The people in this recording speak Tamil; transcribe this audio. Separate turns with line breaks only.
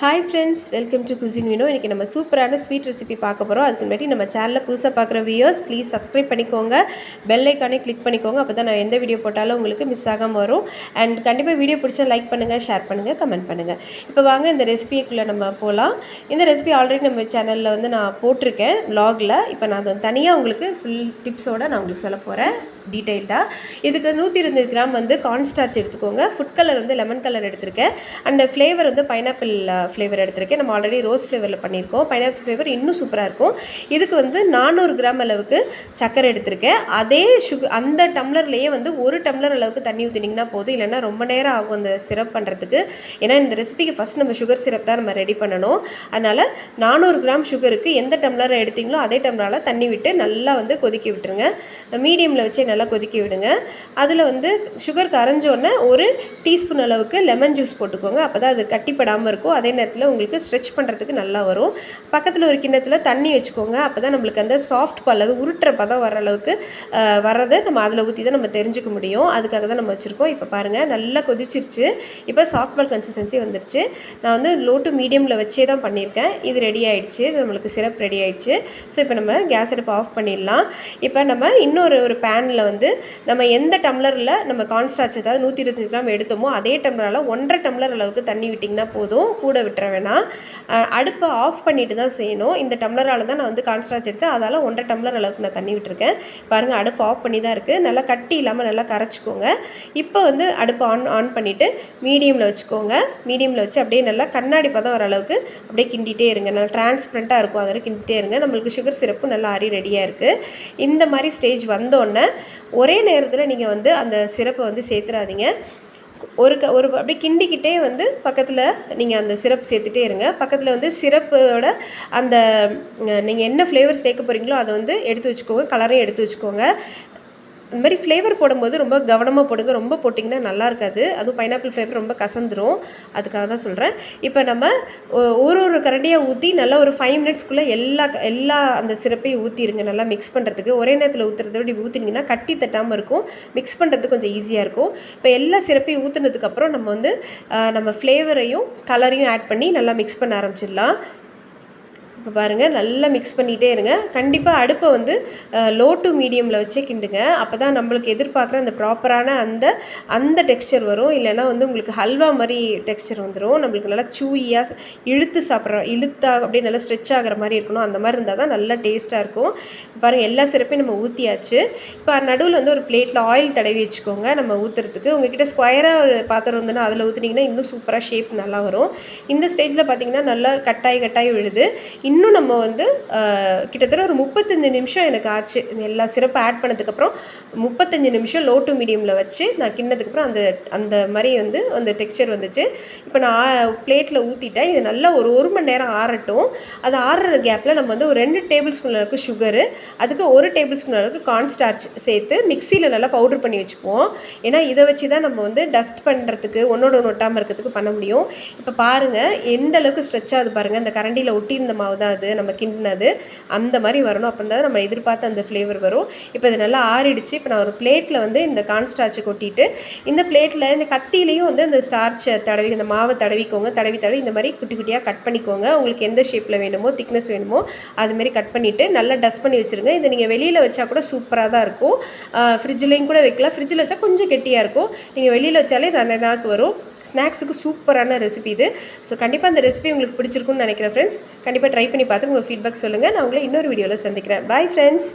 Hi friends, welcome to Cuisine Vino. இன்னைக்கு நம்ம சூப்பரான ஸ்வீட் ரெசிபி பார்க்க போறோம். அதுக்கு முன்னாடி நம்ம சேனலை புதுசா பார்க்குற வியூவர்ஸ் ப்ளீஸ் சப்ஸ்கிரைப் பண்ணிக்கோங்க. பெல் ஐகானை கிளிக் பண்ணிக்கோங்க. அப்பதான் நான் எந்த வீடியோ போட்டாலும் உங்களுக்கு மிஸ் ஆகாம வரும். அண்ட் கண்டிப்பா வீடியோ பிடிச்சா லைக் பண்ணுங்க, ஷேர் பண்ணுங்க, கமெண்ட் பண்ணுங்க. இப்போ வாங்க இந்த ரெசிபிக்குள்ள நம்ம போலாம். இந்த ரெசிபி ஆல்ரெடி நம்ம சேனல்ல வந்து நான் போட்டிருக்கேன் vlogல. இப்போ நான் அதை தனியா உங்களுக்கு ஃபுல் டிப்ஸோட நான் உங்களுக்கு சொல்ல போறேன். டீடைல்டா இதுக்கு 120 கிராம் வந்து கார்ன் ஸ்டார்ச் எடுத்துக்கோங்க. ஃபுட் கலர் வந்து லெமன் கலர் எடுத்துருக்கேன். அண்ட் ஃப்ளேவர் வந்து பைனாப்பிள் ஃப்ளேவர் எடுத்துருக்கேன். நம்ம ஆல்ரெடி ரோஸ் ஃப்ளேவரில் பண்ணியிருக்கோம். பைனாப்பிள் ஃப்ளேவர் இன்னும் சூப்பராக இருக்கும். இதுக்கு வந்து 400 கிராம் அளவுக்கு சர்க்கரை எடுத்திருக்கேன். அதே அந்த டம்ளர்லேயே வந்து 1 டம்ளர் அளவுக்கு தண்ணி ஊற்றினீங்கன்னா போதும். இல்லைன்னா ரொம்ப நேரம் ஆகும் அந்த சிரப் பண்ணுறதுக்கு. ஏன்னா இந்த ரெசிபிக்கு ஃபஸ்ட் நம்ம சுகர் சிரப் தான் நம்ம ரெடி பண்ணணும். அதனால் 400 கிராம் சுகருக்கு எந்த டம்ளரை எடுத்தீங்களோ அதே டம்ளரால் தண்ணி விட்டு நல்லா வந்து கொதிக்க விட்டுருங்க. மீடியமில் வச்சு நல்லா கொதிக்க விடுங்க. அதில் வந்து சுகர் கரைஞ்சோடனே 1 டீஸ்பூன் அளவுக்கு லெமன் ஜூஸ் போட்டுக்கோங்க. அப்போ தான் அது கட்டிப்படாமல் இருக்கும். அதே நேரத்தில் உங்களுக்கு ஸ்ட்ரெச் பண்ணுறதுக்கு நல்லா வரும். பக்கத்தில் ஒரு கிண்ணத்தில் தண்ணி வச்சுக்கோங்க. அப்போ தான் நம்மளுக்கு அந்த சாஃப்ட் பால் அது உருட்டுற பதம் வர அளவுக்கு வர்றதை நம்ம அதில் ஊற்றி தான் நம்ம தெரிஞ்சுக்க முடியும். அதுக்காக தான் நம்ம வச்சுருக்கோம். இப்போ பாருங்கள் நல்லா கொதிச்சிருச்சு. இப்போ சாஃப்ட் பால் கன்சிஸ்டன்சி வந்துருச்சு. நான் வந்து லோ டு மீடியமில் வச்சே தான் பண்ணியிருக்கேன். இது ரெடி ஆகிடுச்சு. நம்மளுக்கு சிரப் ரெடி ஆகிடுச்சு. ஸோ இப்போ நம்ம கேஸ் அடுப்பு ஆஃப் பண்ணிடலாம். இப்போ நம்ம இன்னொரு பேனில் வந்து நம்ம எந்த டம்ளரில் நம்ம கார்ன் ஸ்டார்ச் அதாவது 125 கிராம் எடுத்தோமோ அதே டம்ளரால் 1.5 டம்ளர் அளவுக்கு தண்ணி விட்டிங்கன்னா போதும். கூட விட்டுற வேணாம். அடுப்பை ஆஃப் பண்ணிட்டு தான் செய்யணும். இந்த டம்ளரால் தான் நான் வந்து கார்ன் ஸ்டார்ச் எடுத்தேன். அதால் 1.5 டம்ளர் அளவுக்கு நான் தண்ணி விட்டுருக்கேன். பாருங்கள் அடுப்பு ஆஃப் பண்ணி தான் இருக்குது. நல்லா கட்டி இல்லாமல் நல்லா கரைச்சிக்கோங்க. இப்போ வந்து அடுப்பு ஆன் பண்ணிவிட்டு மீடியமில் வச்சுக்கோங்க. மீடியமில் வச்சு அப்படியே நல்லா கண்ணாடி பதம் வர அளவுக்கு அப்படியே கிண்டிகிட்டே இருங்க. நல்லா டிரான்ஸ்பரண்ட்டாக இருக்கும். அதில் கிண்டிகிட்டே இருங்க. நம்மளுக்கு சுகர் சிரப்பு நல்லா அரி ரெடியாக இருக்குது. இந்த மாதிரி ஸ்டேஜ் வந்தோடனே ஒரே நேரத்தில் நீங்கள் வந்து அந்த சிரப்பை வந்து சேர்த்துறாதீங்க. ஒரு அப்படியே கிண்டிக்கிட்டே வந்து பக்கத்தில் நீங்கள் அந்த சிரப் சேர்த்துட்டே இருங்க. பக்கத்தில் வந்து சிரப்போட அந்த நீங்கள் என்ன ஃப்ளேவர் சேர்க்க போகிறீங்களோ அதை வந்து எடுத்து வச்சுக்கோங்க. கலரையும் எடுத்து வச்சுக்கோங்க. இந்த மாதிரி ஃப்ளேவர் போடும்போது ரொம்ப கவனமாக போடுங்க. ரொம்ப போட்டிங்கன்னா நல்லா இருக்காது. அதுவும் பைனாப்பிள் ஃப்ளேவர் ரொம்ப கசந்துரும். அதுக்காக தான் சொல்கிறேன். இப்போ நம்ம ஒரு கரண்டியாக ஊற்றி நல்லா ஒரு 5 மினிட்ஸ்க்குள்ளே எல்லா அந்த சிரப்பையும் ஊற்றிடுங்க. நல்லா மிக்ஸ் பண்ணுறதுக்கு ஒரே நேரத்தில் ஊற்றுறத விட இப்படி ஊற்றினீங்கன்னா கட்டி தட்டாமல் இருக்கும். மிக்ஸ் பண்ணுறதுக்கு கொஞ்சம் ஈஸியாக இருக்கும். இப்போ எல்லா சிரப்பையும் ஊற்றுனதுக்கப்புறம் நம்ம வந்து நம்ம ஃப்ளேவரையும் கலரையும் ஆட் பண்ணி நல்லா மிக்ஸ் பண்ண ஆரம்பிச்சிடலாம். இப்போ பாருங்கள் நல்லா மிக்ஸ் பண்ணிகிட்டே இருங்க. கண்டிப்பாக அடுப்பை வந்து லோ டு மீடியமில் வச்சே கிண்டுங்க. அப்போ தான் நம்மளுக்கு எதிர்பார்க்குற அந்த ப்ராப்பரான அந்த டெக்ஸ்சர் வரும். இல்லைன்னா வந்து உங்களுக்கு ஹல்வா மாதிரி டெக்ஸ்சர் வந்துடும். நம்மளுக்கு நல்லா சூயியாக இழுத்தா அப்படியே நல்லா ஸ்ட்ரெச் ஆகிற மாதிரி இருக்கணும். அந்த மாதிரி இருந்தால் தான் நல்லா டேஸ்ட்டாக இருக்கும். பாருங்கள் எல்லா சிரப்பையும் நம்ம ஊற்றியாச்சு. இப்போ நடுவில் வந்து ஒரு பிளேட்டில் ஆயில் தடவி வச்சுக்கோங்க. நம்ம ஊற்றுறதுக்கு உங்கள்கிட்ட ஸ்கொயராக ஒரு பாத்திரம் இருந்ததுன்னா அதில் ஊற்றுனீங்கன்னா இன்னும் சூப்பராக ஷேப் நல்லா வரும். இந்த ஸ்டேஜில் பார்த்திங்கன்னா நல்லா கட்டாய் விழுது. இன்னும் நம்ம வந்து கிட்டத்தட்ட ஒரு 35 நிமிஷம் எனக்கு ஆச்சு. எல்லா சிரப்பு ஆட் பண்ணதுக்கப்புறம் 35 நிமிஷம் லோ டு மீடியமில் வச்சு நான் கிண்ணதுக்கப்புறம் அந்த மாதிரி வந்து அந்த டெக்ஸ்சர் வந்துச்சு. இப்போ நான் பிளேட்டில் ஊற்றிட்டேன். இது நல்லா ஒரு மணி நேரம் ஆறட்டும். அது ஆறுற கேப்பில் நம்ம வந்து ஒரு 2 டேபிள் ஸ்பூன் அளவுக்கு சுகரு, அதுக்கு 1 டேபிள் ஸ்பூன் அளவுக்கு கார்ன் ஸ்டார்ச் சேர்த்து மிக்சியில் நல்லா பவுடர் பண்ணி வச்சுக்குவோம். ஏன்னா இதை வச்சு தான் நம்ம வந்து டஸ்ட் பண்ணுறதுக்கு ஒன்றோட ஒட்டாமல் இருக்கிறதுக்கு பண்ண முடியும். இப்போ பாருங்கள் எந்த அளவுக்கு ஸ்ட்ரெச் ஆகுது பாருங்கள். இந்த கரண்டியில் ஒட்டி இருந்த மாவு தான் அது நம்ம கிண்டினது. அந்த மாதிரி வரணும். அப்போ தான் நம்ம எதிர்பார்த்த அந்த ஃப்ளேவர் வரும். இப்போ இது நல்லா ஆறிடுச்சு. இப்போ நான் ஒரு பிளேட்டில் வந்து இந்த கார்ன் ஸ்டார்ச்சை கொட்டிட்டு இந்த பிளேட்டில் இந்த கத்திலையும் வந்து இந்த ஸ்டார்ச்சை இந்த மாவை தடவிக்கோங்க. தடவி இந்த மாதிரி குட்டி குட்டியாக கட் பண்ணிக்கோங்க. உங்களுக்கு எந்த ஷேப்பில் வேணுமோ திக்னஸ் வேணுமோ அதுமாரி கட் பண்ணிவிட்டு நல்லா டஸ்ட் பண்ணி வச்சுருங்க. இதை நீங்கள் வெளியில் வச்சா கூட சூப்பராக தான் இருக்கும். ஃப்ரிட்ஜ்லேயும் கூட வைக்கலாம். ஃப்ரிட்ஜில் வச்சா கொஞ்சம் கெட்டியாக இருக்கும். நீங்கள் வெளியில் வச்சாலே 2 நாளுக்கு வரும். ஸ்நாக்ஸுக்கு சூப்பரான ரெசிபி இது. ஸோ கண்டிப்பாக அந்த ரெசிபி உங்களுக்கு பிடிச்சிருக்குன்னு நினைக்கிறேன் ஃப்ரெண்ட்ஸ். கண்டிப்பாக ட்ரை பண்ணி பார்த்து உங்கள் ஃபீட்பேக் சொல்லுங்கள். நான் உங்களை இன்னொரு வீடியோவில் சந்திக்கிறேன். Bye friends.